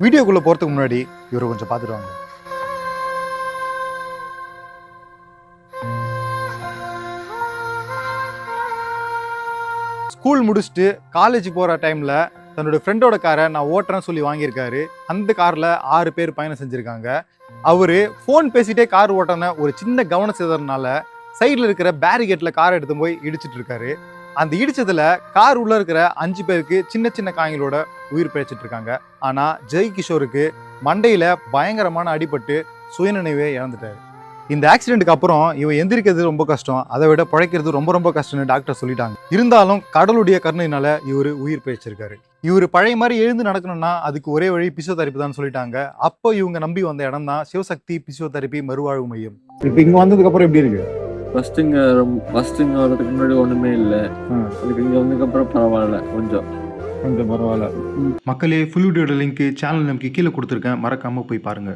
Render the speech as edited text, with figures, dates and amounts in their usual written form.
வீடியோக்குள்ள போறதுக்கு முன்னாடி இவரை கொஞ்சம் பார்த்துட்டு வாங்க. ஸ்கூல் முடிச்சுட்டு காலேஜ் போற டைம்ல தன்னோட ஃப்ரெண்டோட காரை நான் ஓட்டுறேன்னு சொல்லி வாங்கியிருக்காரு. அந்த கார்ல 6 பேர் பயணம் செஞ்சிருக்காங்க. அவரு ஃபோன் பேசிட்டே கார் ஓட்டன ஒரு சின்ன கவன சிதறனால சைடுல இருக்கிற பேரிகேட்ல காரை எடுத்து போய் இடிச்சிட்டு இருக்காரு. அந்த இடிச்சதுல கார் உள்ள இருக்கிற 5 பேருக்கு சின்ன சின்ன காயங்களோட உயிர் பிழைச்சிட்டு இருக்காங்க. ஆனா ஜெய் கிஷோருக்கு மண்டையில பயங்கரமான அடிபட்டு சுயநினைவே இழந்துட்டாரு. இந்த ஆக்சிடென்ட்க்கு அப்புறம் இவன் எந்திரிக்கிறது ரொம்ப கஷ்டம், அதை விட பிழைக்கிறது ரொம்ப ரொம்ப கஷ்டம்னு டாக்டர் சொல்லிட்டாங்க. இருந்தாலும் கடவுளுடைய கருணையினால இவர் உயிர் பிழைச்சிருக்காரு. இவர் பழைய மாதிரி எழுந்து நடக்கணும்னா அதுக்கு ஒரே வழி பிசியோதெரப்பி தான் சொல்லிட்டாங்க. அப்போ இவங்க நம்பி வந்த இடம் தான் சிவசக்தி பிசியோதெரப்பி மறுவாழ்வு மையம். இப்போ இங்க வந்ததுக்கு அப்புறம் எப்படி இருக்கு? ஃபர்ஸ்ட்டுங்க வரதுக்கு முன்னாடி ஒன்றுமே இல்லை. அதுக்கு இங்கே வந்ததுக்கப்புறம் பரவாயில்ல, கொஞ்சம் பரவாயில்ல. மக்களே, ஃபுல் வீடியோட லிங்க் சேனல் நமக்கு கீழே கொடுத்துருக்கேன், மறக்காம போய் பாருங்க.